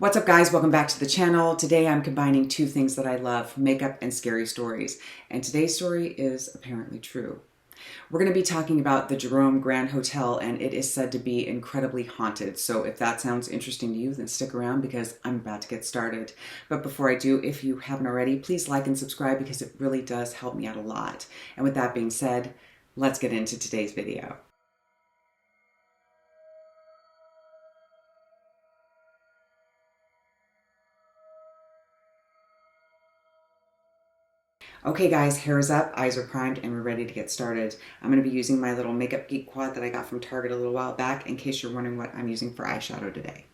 What's up, guys? Welcome back to the channel. Today I'm combining two things that I love, makeup and scary stories. And today's story is apparently true. We're going to be talking about the Jerome Grand Hotel, and it is said to be incredibly haunted. So if that sounds interesting to you, then stick around because I'm about to get started. But before I do, if you haven't already, please like and subscribe because it really does help me out a lot. And with that being said, let's get into today's video. Okay guys, hair is up, eyes are primed, and we're ready to get started. I'm going to be using my little Makeup Geek quad that I got from Target a little while back in case you're wondering what I'm using for eyeshadow today.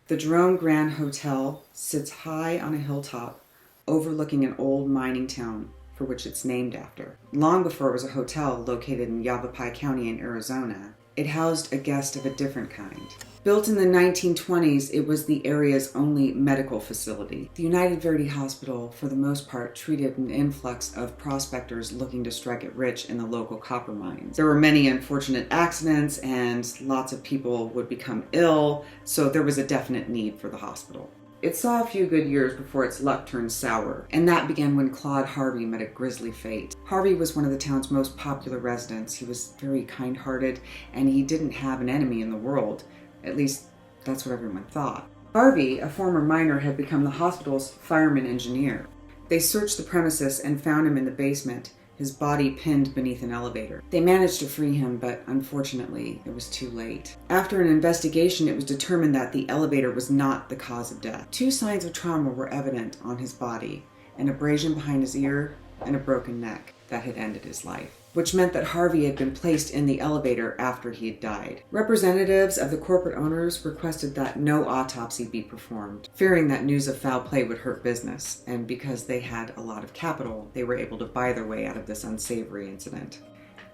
The Jerome Grand Hotel sits high on a hilltop overlooking an old mining town for which it's named after. Long before it was a hotel located in Yavapai County in Arizona, it housed a guest of a different kind. Built in the 1920s, it was the area's only medical facility. The United Verity Hospital, for the most part, treated an influx of prospectors looking to strike it rich in the local copper mines. There were many unfortunate accidents and lots of people would become ill, so there was a definite need for the hospital. It saw a few good years before its luck turned sour, and that began when Claude Harvey met a grisly fate. Harvey was one of the town's most popular residents. He was very kind-hearted, and he didn't have an enemy in the world. At least, that's what everyone thought. Harvey, a former miner, had become the hospital's fireman engineer. They searched the premises and found him in the basement, his body pinned beneath an elevator. They managed to free him, but unfortunately, it was too late. After an investigation, it was determined that the elevator was not the cause of death. Two signs of trauma were evident on his body: an abrasion behind his ear and a broken neck that had ended his life, which meant that Harvey had been placed in the elevator after he had died. Representatives of the corporate owners requested that no autopsy be performed, fearing that news of foul play would hurt business, and because they had a lot of capital, they were able to buy their way out of this unsavory incident.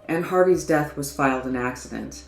And Harvey's death was filed an accident.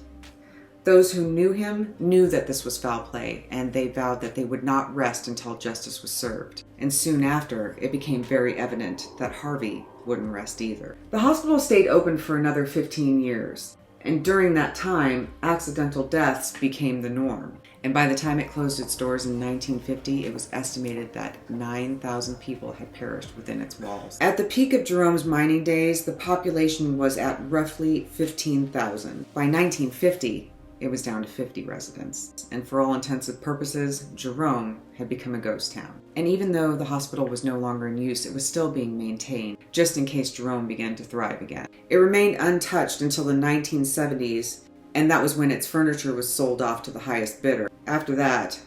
Those who knew him knew that this was foul play, and they vowed that they would not rest until justice was served. And soon after, it became very evident that Harvey wouldn't rest either. The hospital stayed open for another 15 years, and during that time, accidental deaths became the norm. And by the time it closed its doors in 1950, it was estimated that 9,000 people had perished within its walls. At the peak of Jerome's mining days, the population was at roughly 15,000. By 1950, it was down to 50 residents. And for all intents and purposes, Jerome had become a ghost town. And even though the hospital was no longer in use, it was still being maintained, just in case Jerome began to thrive again. It remained untouched until the 1970s, and that was when its furniture was sold off to the highest bidder. After that,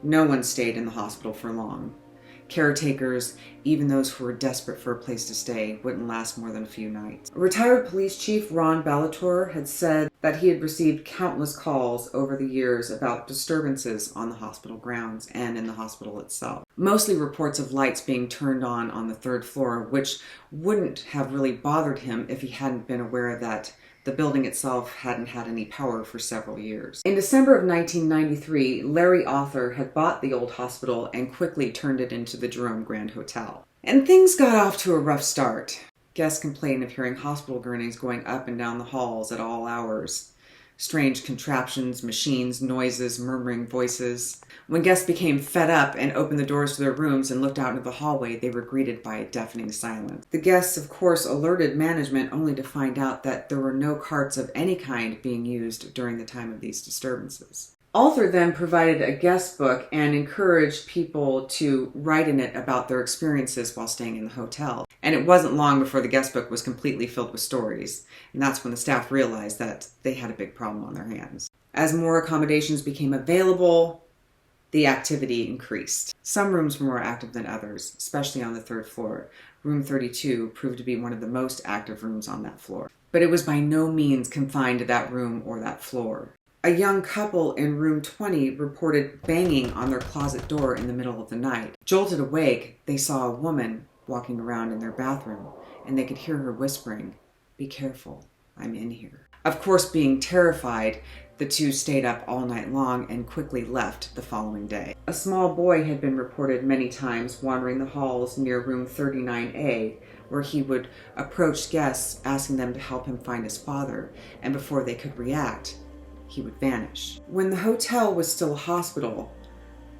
no one stayed in the hospital for long. Caretakers, even those who were desperate for a place to stay, wouldn't last more than a few nights. Retired police chief Ron Ballator had said that he had received countless calls over the years about disturbances on the hospital grounds and in the hospital itself. Mostly reports of lights being turned on the third floor, which wouldn't have really bothered him if he hadn't been aware that the building itself hadn't had any power for several years. In December of 1993, Larry Arthur had bought the old hospital and quickly turned it into the Jerome Grand Hotel. And things got off to a rough start. Guests complained of hearing hospital gurnings going up and down the halls at all hours. Strange contraptions, machines, noises, murmuring voices. When guests became fed up and opened the doors to their rooms and looked out into the hallway, they were greeted by a deafening silence. The guests, of course, alerted management only to find out that there were no carts of any kind being used during the time of these disturbances. Arthur then provided a guest book and encouraged people to write in it about their experiences while staying in the hotel. And it wasn't long before the guest book was completely filled with stories. And that's when the staff realized that they had a big problem on their hands. As more accommodations became available, the activity increased. Some rooms were more active than others, especially on the third floor. Room 32 proved to be one of the most active rooms on that floor. But it was by no means confined to that room or that floor. A young couple in room 20 reported banging on their closet door in the middle of the night. Jolted awake, they saw a woman walking around in their bathroom, and they could hear her whispering, "Be careful, I'm in here." Of course, being terrified, the two stayed up all night long and quickly left the following day. A small boy had been reported many times wandering the halls near room 39A, where he would approach guests asking them to help him find his father, and before they could react, he would vanish. When the hotel was still a hospital,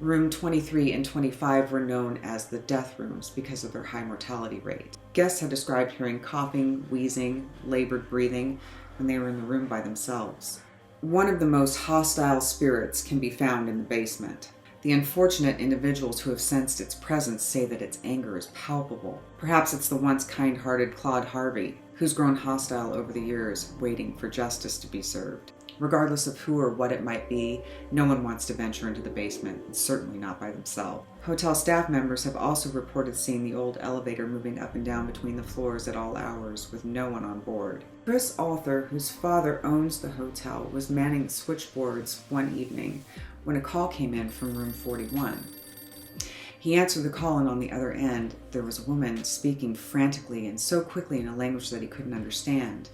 Room 23 and 25 were known as the death rooms because of their high mortality rate. Guests had described hearing coughing, wheezing, labored breathing when they were in the room by themselves. One of the most hostile spirits can be found in the basement. The unfortunate individuals who have sensed its presence say that its anger is palpable. Perhaps it's the once kind-hearted Claude Harvey, who's grown hostile over the years, waiting for justice to be served. Regardless of who or what it might be, no one wants to venture into the basement, and certainly not by themselves. Hotel staff members have also reported seeing the old elevator moving up and down between the floors at all hours with no one on board. Chris Arthur, whose father owns the hotel, was manning the switchboards one evening when a call came in from room 41. He answered the call, and on the other end, there was a woman speaking frantically and so quickly in a language that he couldn't understand.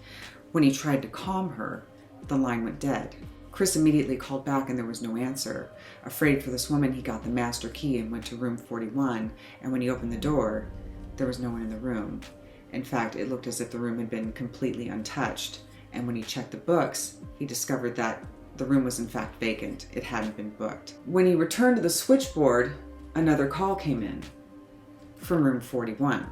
When he tried to calm her, the line went dead. Chris immediately called back and there was no answer. Afraid for this woman, he got the master key and went to room 41, and when he opened the door, there was no one in the room. In fact, it looked as if the room had been completely untouched, and when he checked the books, he discovered that the room was in fact vacant. It hadn't been booked. When he returned to the switchboard, another call came in from room 41.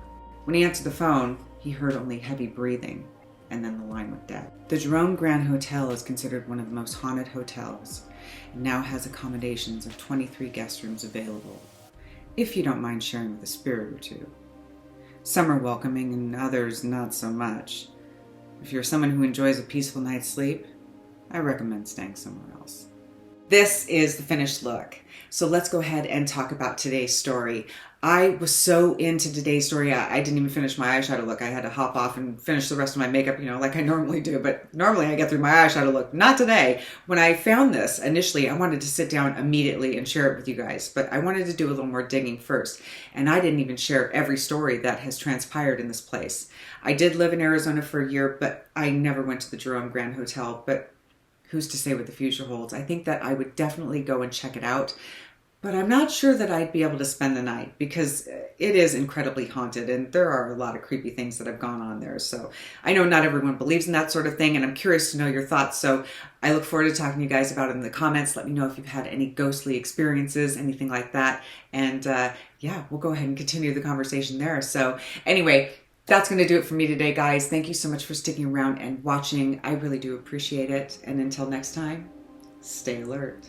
When he answered the phone, he heard only heavy breathing, and then the line went dead. The Jerome Grand Hotel is considered one of the most haunted hotels and now has accommodations of 23 guest rooms available, if you don't mind sharing with a spirit or two. Some are welcoming and others not so much. If you're someone who enjoys a peaceful night's sleep, I recommend staying somewhere else. This is the finished look. So let's go ahead and talk about today's story. I was so into today's story, I didn't even finish my eyeshadow look. I had to hop off and finish the rest of my makeup, like I normally do. But normally I get through my eyeshadow look. Not today. When I found this initially, I wanted to sit down immediately and share it with you guys. But I wanted to do a little more digging first. And I didn't even share every story that has transpired in this place. I did live in Arizona for a year, but I never went to the Jerome Grand Hotel. But who's to say what the future holds? I think that I would definitely go and check it out. But I'm not sure that I'd be able to spend the night because it is incredibly haunted and there are a lot of creepy things that have gone on there. So I know not everyone believes in that sort of thing, and I'm curious to know your thoughts. So I look forward to talking to you guys about it in the comments. Let me know if you've had any ghostly experiences, anything like that. And yeah, we'll go ahead and continue the conversation there. So anyway, that's going to do it for me today, guys. Thank you so much for sticking around and watching. I really do appreciate it. And until next time, stay alert.